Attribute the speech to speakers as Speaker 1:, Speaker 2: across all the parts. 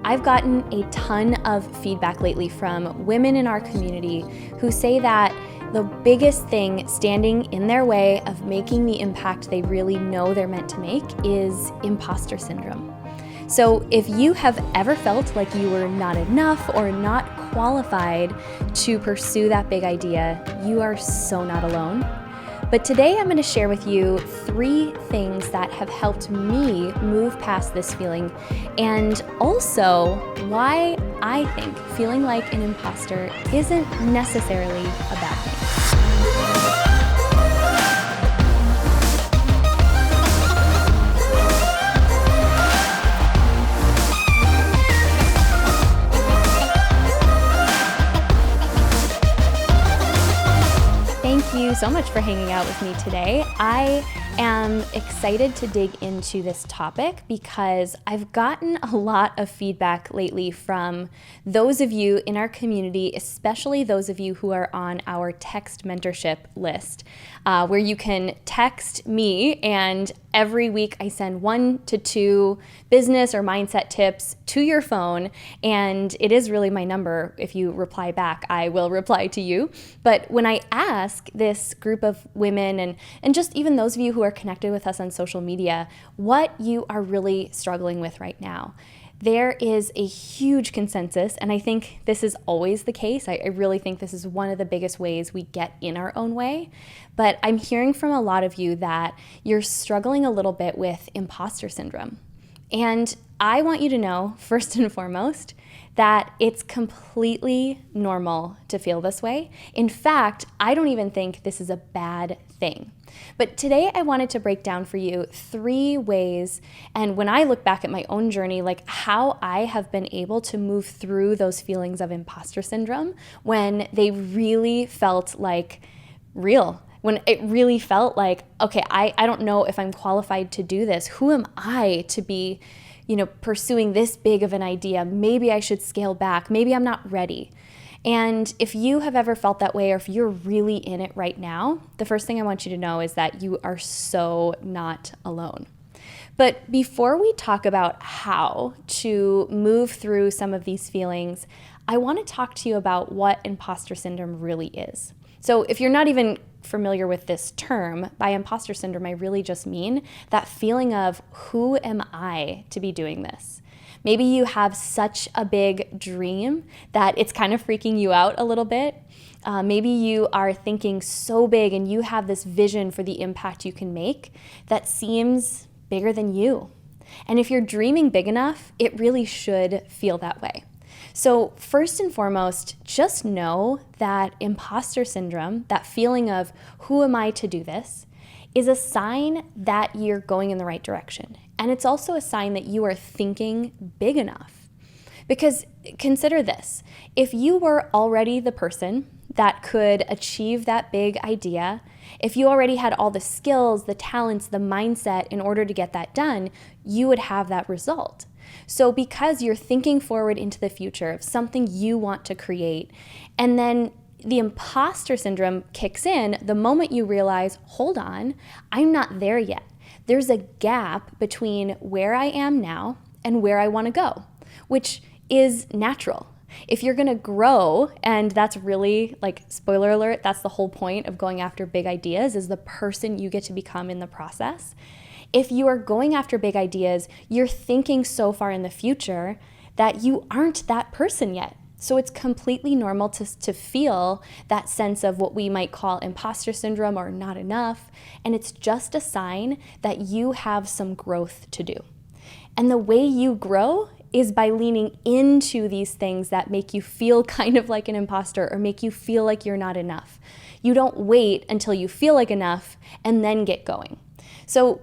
Speaker 1: I've gotten a ton of feedback lately from women in our community who say that the biggest thing standing in their way of making the impact they really know they're meant to make is imposter syndrome. So if you have ever felt like you were not enough or not qualified to pursue that big idea, you are so not alone. But today I'm going to share with you 3 things that have helped me move past this feeling, and also why I think feeling like an imposter isn't necessarily a bad thing. Thank you so much for hanging out with me today. I am excited to dig into this topic because I've gotten a lot of feedback lately from those of you in our community, especially those of you who are on our text mentorship list, where you can text me, and every week I send 1 to 2 business or mindset tips to your phone, and it is really my number. If you reply back, I will reply to you. But when I ask this group of women and just even those of you who are connected with us on social media, what you are really struggling with right now, there is a huge consensus, and I think this is always the case. I really think this is one of the biggest ways we get in our own way. But I'm hearing from a lot of you that you're struggling a little bit with imposter syndrome. And I want you to know, first and foremost, that it's completely normal to feel this way. In fact, I don't even think this is a bad thing. But today I wanted to break down for you 3 ways, and when I look back at my own journey, like how I have been able to move through those feelings of imposter syndrome when they really felt like real. When it really felt like, okay, I don't know if I'm qualified to do this. Who am I to be, pursuing this big of an idea? Maybe I should scale back. Maybe I'm not ready. And if you have ever felt that way, or if you're really in it right now, the first thing I want you to know is that you are so not alone. But before we talk about how to move through some of these feelings, I want to talk to you about what imposter syndrome really is. So if you're not even familiar with this term, by imposter syndrome, I really just mean that feeling of, who am I to be doing this? Maybe you have such a big dream that it's kind of freaking you out a little bit. Maybe you are thinking so big and you have this vision for the impact you can make that seems bigger than you. And if you're dreaming big enough, it really should feel that way. So first and foremost, just know that imposter syndrome, that feeling of who am I to do this, is a sign that you're going in the right direction. And it's also a sign that you are thinking big enough. Because consider this, if you were already the person that could achieve that big idea, if you already had all the skills, the talents, the mindset in order to get that done, you would have that result. So because you're thinking forward into the future of something you want to create, and then the imposter syndrome kicks in the moment you realize, hold on, I'm not there yet. There's a gap between where I am now and where I want to go, which is natural. If you're going to grow, and that's really, like, spoiler alert, that's the whole point of going after big ideas, is the person you get to become in the process. If you are going after big ideas, you're thinking so far in the future that you aren't that person yet. So it's completely normal to feel that sense of what we might call imposter syndrome or not enough. And it's just a sign that you have some growth to do. And the way you grow is by leaning into these things that make you feel kind of like an imposter or make you feel like you're not enough. You don't wait until you feel like enough and then get going. So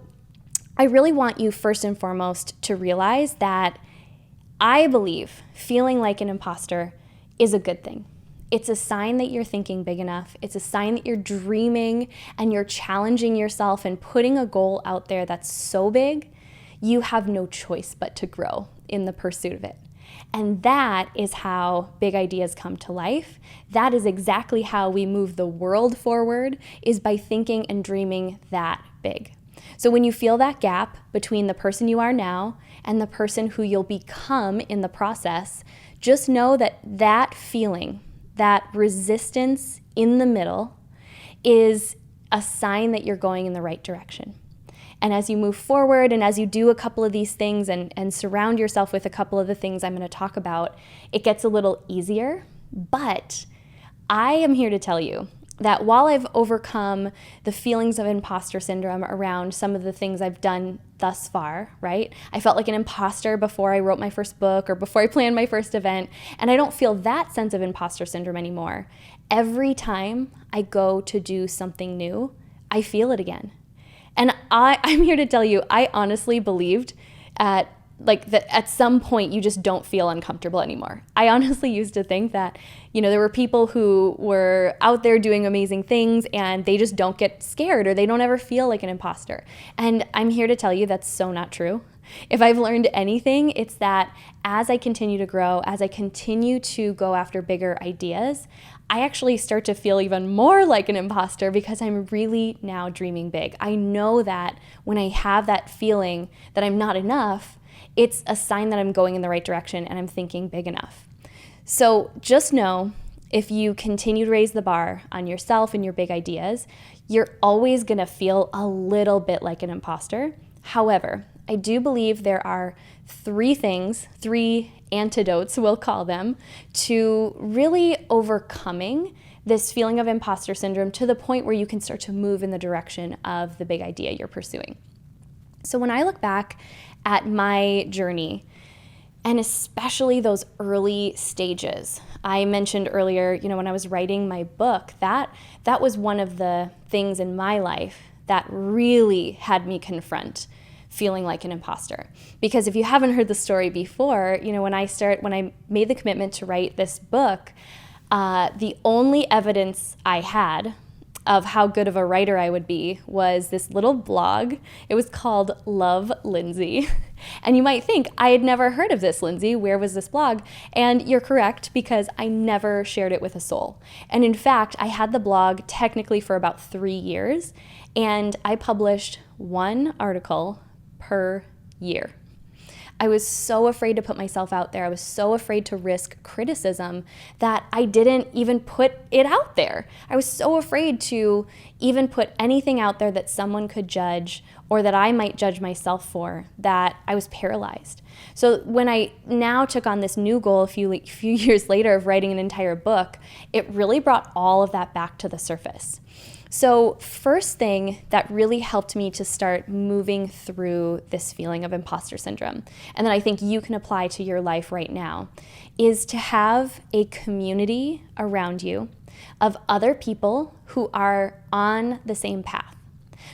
Speaker 1: I really want you first and foremost to realize that I believe feeling like an imposter is a good thing. It's a sign that you're thinking big enough. It's a sign that you're dreaming and you're challenging yourself and putting a goal out there that's so big, you have no choice but to grow in the pursuit of it. And that is how big ideas come to life. That is exactly how we move the world forward, is by thinking and dreaming that big. So when you feel that gap between the person you are now and the person who you'll become in the process, just know that that feeling, that resistance in the middle, is a sign that you're going in the right direction. And as you move forward and as you do a couple of these things and surround yourself with a couple of the things I'm going to talk about, it gets a little easier. But I am here to tell you that while I've overcome the feelings of imposter syndrome around some of the things I've done thus far, right? I felt like an imposter before I wrote my first book or before I planned my first event, and I don't feel that sense of imposter syndrome anymore. Every time I go to do something new, I feel it again. And I'm here to tell you, I honestly believed at some point you just don't feel uncomfortable anymore. I honestly used to think that, there were people who were out there doing amazing things and they just don't get scared or they don't ever feel like an imposter. And I'm here to tell you that's so not true. If I've learned anything, it's that as I continue to grow, as I continue to go after bigger ideas, I actually start to feel even more like an imposter because I'm really now dreaming big. I know that when I have that feeling that I'm not enough, it's a sign that I'm going in the right direction and I'm thinking big enough. So just know, if you continue to raise the bar on yourself and your big ideas, you're always going to feel a little bit like an imposter. However, I do believe there are three antidotes, we'll call them, to really overcoming this feeling of imposter syndrome to the point where you can start to move in the direction of the big idea you're pursuing. So when I look back at my journey, and especially those early stages, I mentioned earlier, when I was writing my book, that was one of the things in my life that really had me confront feeling like an imposter. Because if you haven't heard the story before, when I made the commitment to write this book, the only evidence I had of how good of a writer I would be was this little blog. It was called Love Lindsay. And you might think, I had never heard of this, Lindsay. Where was this blog? And you're correct, because I never shared it with a soul. And in fact, I had the blog technically for about 3 years, and I published one article per year. I was so afraid to put myself out there. I was so afraid to risk criticism that I didn't even put it out there. I was so afraid to even put anything out there that someone could judge or that I might judge myself for, that I was paralyzed. So when I now took on this new goal a few years later of writing an entire book, it really brought all of that back to the surface. So first thing that really helped me to start moving through this feeling of imposter syndrome, and that I think you can apply to your life right now, is to have a community around you of other people who are on the same path.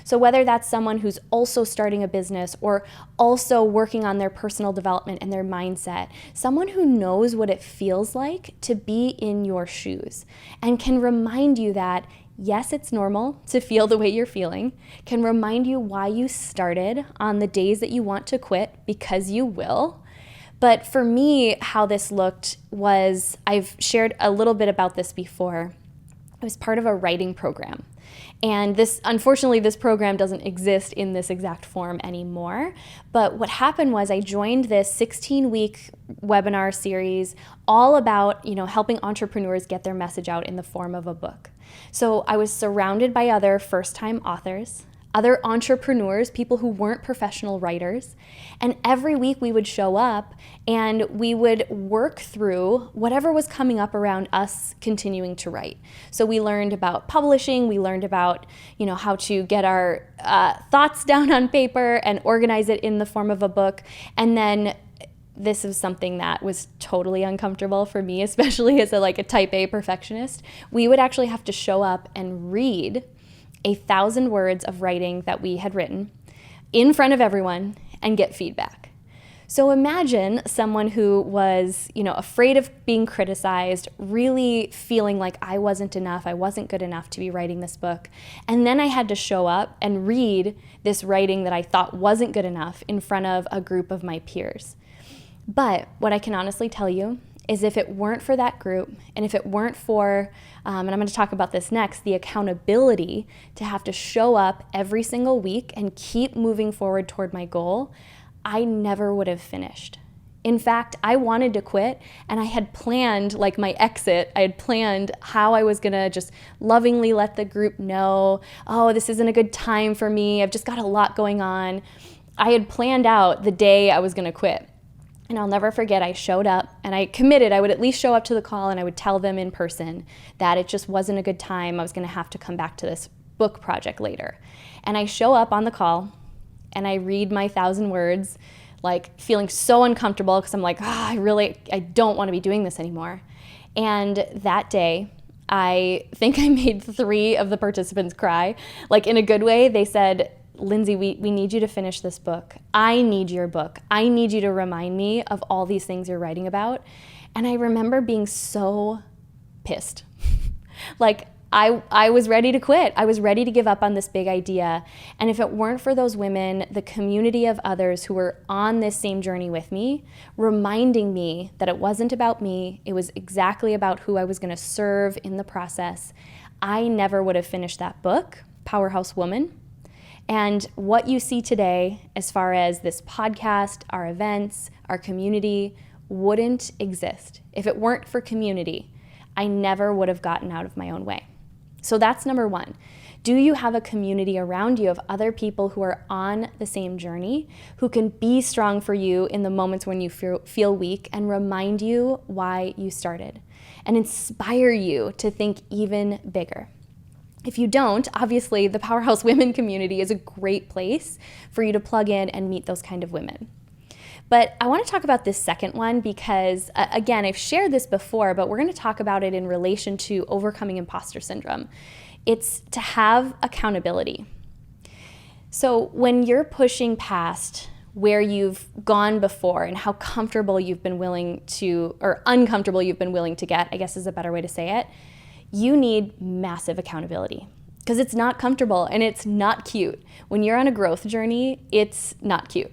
Speaker 1: So whether that's someone who's also starting a business or also working on their personal development and their mindset, someone who knows what it feels like to be in your shoes and can remind you that yes, it's normal to feel the way you're feeling, can remind you why you started on the days that you want to quit, because you will. But for me, how this looked was, I've shared a little bit about this before. I was part of a writing program. And unfortunately, this program doesn't exist in this exact form anymore. But what happened was I joined this 16-week webinar series all about, helping entrepreneurs get their message out in the form of a book. So I was surrounded by other first-time authors, other entrepreneurs, people who weren't professional writers. And every week we would show up and we would work through whatever was coming up around us continuing to write. So we learned about publishing, we learned about, how to get our thoughts down on paper and organize it in the form of a book. And then this is something that was totally uncomfortable for me, especially as a type A perfectionist. We would actually have to show up and read 1,000 words of writing that we had written in front of everyone and get feedback. So imagine someone who was, afraid of being criticized, really feeling like I wasn't enough, I wasn't good enough to be writing this book. And then I had to show up and read this writing that I thought wasn't good enough in front of a group of my peers. But what I can honestly tell you is if it weren't for that group, and if it weren't for, and I'm going to talk about this next, the accountability to have to show up every single week and keep moving forward toward my goal, I never would have finished. In fact, I wanted to quit, and I had planned like my exit. I had planned how I was gonna just lovingly let the group know, oh, this isn't a good time for me. I've just got a lot going on. I had planned out the day I was gonna quit. And I'll never forget, I showed up and I committed I would at least show up to the call, and I would tell them in person that it just wasn't a good time. I was gonna have to come back to this book project later. And I show up on the call and I read my 1,000 words, like feeling so uncomfortable because I'm like, I don't want to be doing this anymore. And that day, I think I made 3 of the participants cry, like in a good way. They said, Lindsay, we need you to finish this book. I need your book. I need you to remind me of all these things you're writing about. And I remember being so pissed. Like I was ready to quit. I was ready to give up on this big idea. And if it weren't for those women, the community of others who were on this same journey with me, reminding me that it wasn't about me, it was exactly about who I was going to serve in the process, I never would have finished that book, Powerhouse Woman. And what you see today, as far as this podcast, our events, our community, wouldn't exist. If it weren't for community, I never would have gotten out of my own way. So that's number 1. Do you have a community around you of other people who are on the same journey, who can be strong for you in the moments when you feel weak and remind you why you started and inspire you to think even bigger? If you don't, obviously the Powerhouse Women community is a great place for you to plug in and meet those kind of women. But I want to talk about this second one because, again, I've shared this before, but we're going to talk about it in relation to overcoming imposter syndrome. It's to have accountability. So when you're pushing past where you've gone before and how comfortable you've been willing to, or uncomfortable you've been willing to get, I guess is a better way to say it, you need massive accountability because it's not comfortable and it's not cute. When you're on a growth journey, it's not cute,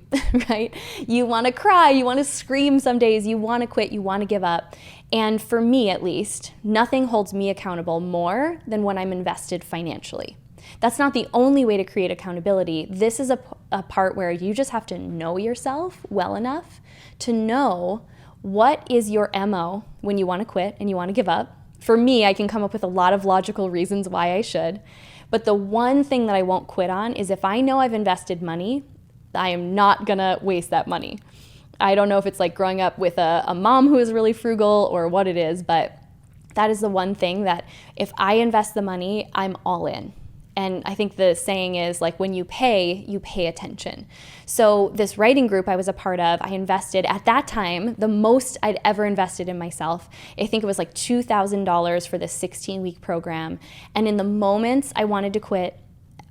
Speaker 1: right? You want to cry, you want to scream some days, you want to quit, you want to give up. And for me, at least, nothing holds me accountable more than when I'm invested financially. That's not the only way to create accountability. This is a part where you just have to know yourself well enough to know what is your MO when you want to quit and you want to give up. For me, I can come up with a lot of logical reasons why I should, but the one thing that I won't quit on is if I know I've invested money, I am not gonna waste that money. I don't know if it's like growing up with a mom who is really frugal or what it is, but that is the one thing that if I invest the money, I'm all in. And I think the saying is like when you pay attention. So this writing group I was a part of, I invested at that time the most I'd ever invested in myself. I think it was like $2,000 for this 16-week program. And in the moments I wanted to quit,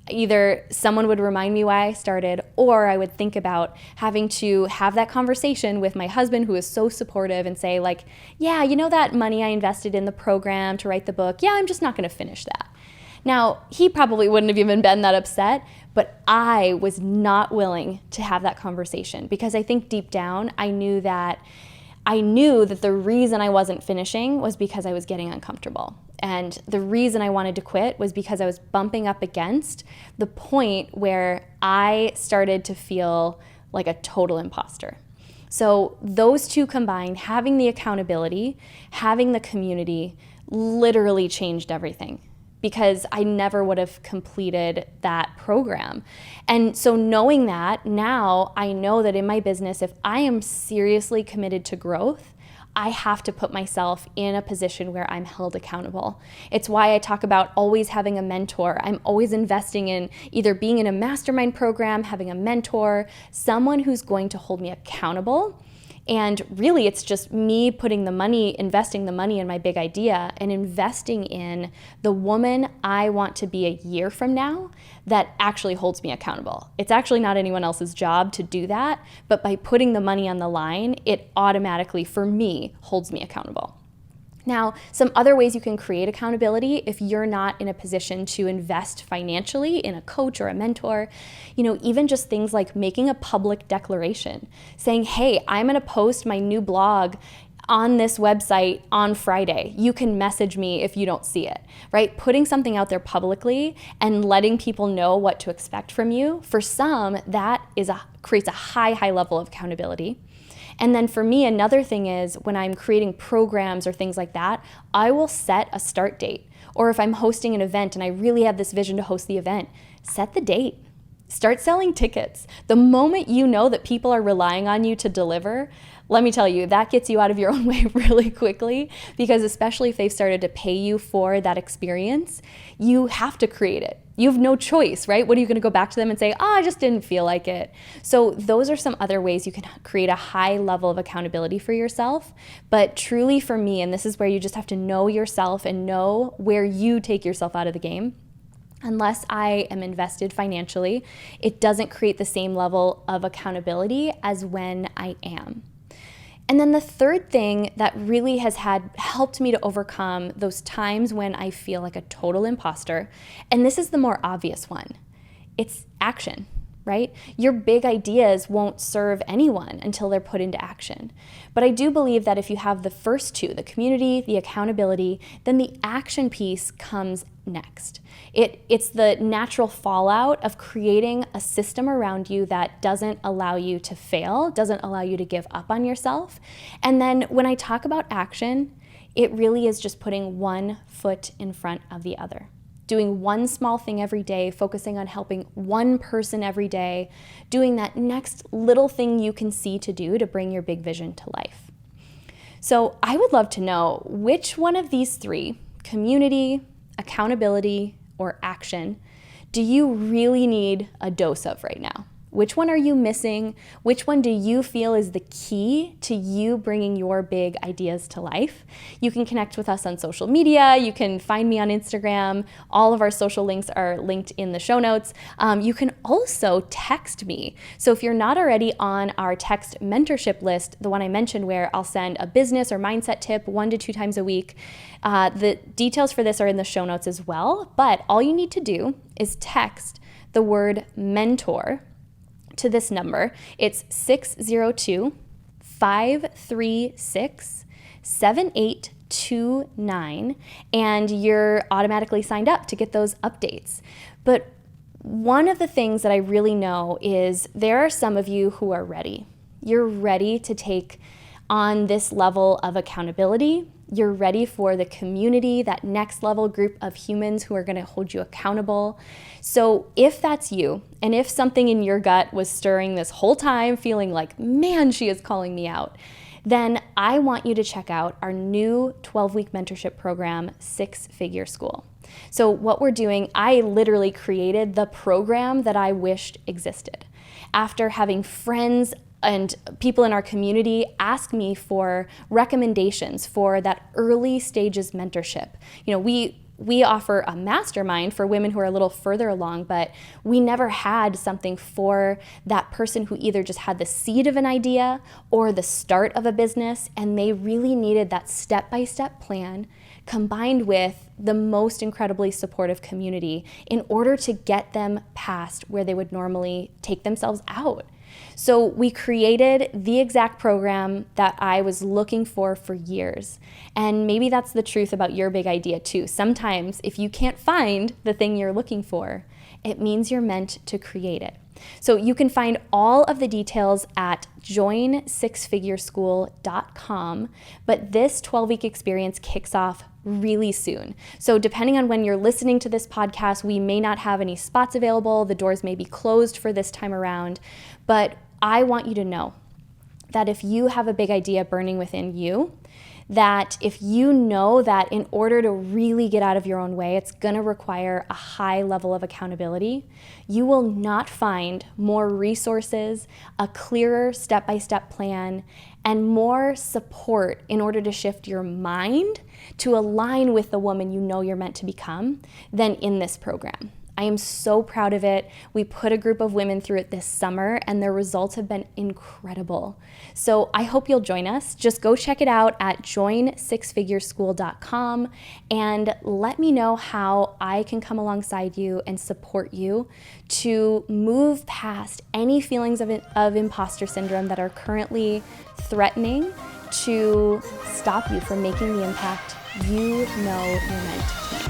Speaker 1: either someone would remind me why I started, or I would think about having to have that conversation with my husband, who is so supportive, and say like, yeah, you know that money I invested in the program to write the book, yeah, I'm just not gonna finish that. Now, he probably wouldn't have even been that upset, but I was not willing to have that conversation because I think deep down I knew that the reason I wasn't finishing was because I was getting uncomfortable. And the reason I wanted to quit was because I was bumping up against the point where I started to feel like a total imposter. So those two combined, having the accountability, having the community, literally changed everything, because I never would have completed that program. And so knowing that, now I know that in my business, if I am seriously committed to growth, I have to put myself in a position where I'm held accountable. It's why I talk about always having a mentor. I'm always investing in either being in a mastermind program, having a mentor, someone who's going to hold me accountable. And really, it's just me putting the money, investing the money in my big idea and investing in the woman I want to be a year from now that actually holds me accountable. It's actually not anyone else's job to do that, but by putting the money on the line, it automatically, for me, holds me accountable. Now, some other ways you can create accountability if you're not in a position to invest financially in a coach or a mentor, even just things like making a public declaration, saying, hey, I'm gonna post my new blog on this website on Friday. You can message me if you don't see it, right? Putting something out there publicly and letting people know what to expect from you. For some, that creates a high level of accountability. And then for me, another thing is when I'm creating programs or things like that, I will set a start date. Or if I'm hosting an event and I really have this vision to host the event, set the date. Start selling tickets. The moment you know that people are relying on you to deliver, let me tell you, that gets you out of your own way really quickly, because especially if they've started to pay you for that experience, you have to create it. You have no choice, right? What are you going to go back to them and say, I just didn't feel like it? So those are some other ways you can create a high level of accountability for yourself. But truly for me, and this is where you just have to know yourself and know where you take yourself out of the game. Unless I am invested financially, it doesn't create the same level of accountability as when I am. And then the third thing that really has helped me to overcome those times when I feel like a total imposter, and this is the more obvious one, it's action, right? Your big ideas won't serve anyone until they're put into action. But I do believe that if you have the first two, the community, the accountability, then the action piece comes next. It's the natural fallout of creating a system around you that doesn't allow you to fail, doesn't allow you to give up on yourself. And then when I talk about action, it really is just putting one foot in front of the other. Doing one small thing every day, focusing on helping one person every day, doing that next little thing you can see to do to bring your big vision to life. So I would love to know which one of these three, community, accountability, or action, do you really need a dose of right now? Which one are you missing? Which one do you feel is the key to you bringing your big ideas to life? You can connect with us on social media. You can find me on Instagram. All of our social links are linked in the show notes. You can also text me. So if you're not already on our text mentorship list, the one I mentioned where I'll send a business or mindset tip 1 to 2 times a week, the details for this are in the show notes as well. But all you need to do is text the word mentor to this number. It's 602-536-7829, and you're automatically signed up to get those updates. But one of the things that I really know is there are some of you who are ready. You're ready to take on this level of accountability. You're ready for the community, that next level group of humans who are going to hold you accountable. So if that's you, and if something in your gut was stirring this whole time, feeling like, man, she is calling me out, then I want you to check out our new 12-week mentorship program, 6-Figure School. So what we're doing, I literally created the program that I wished existed. After having friends and people in our community ask me for recommendations for that early stages mentorship. You know, we offer a mastermind for women who are a little further along, but we never had something for that person who either just had the seed of an idea or the start of a business, and they really needed that step-by-step plan combined with the most incredibly supportive community in order to get them past where they would normally take themselves out. So we created the exact program that I was looking for years. And maybe that's the truth about your big idea too. Sometimes if you can't find the thing you're looking for, it means you're meant to create it. So you can find all of the details at join6figureschool.com, but this 12-week experience kicks off really soon. So depending on when you're listening to this podcast, we may not have any spots available. The doors may be closed for this time around, but I want you to know that if you have a big idea burning within you, that if you know that in order to really get out of your own way, it's going to require a high level of accountability, you will not find more resources, a clearer step-by-step plan, and more support in order to shift your mind to align with the woman you know you're meant to become than in this program. I am so proud of it. We put a group of women through it this summer, and their results have been incredible. So I hope you'll join us. Just go check it out at join6figureschool.com and let me know how I can come alongside you and support you to move past any feelings of imposter syndrome that are currently threatening to stop you from making the impact you know you're meant to make.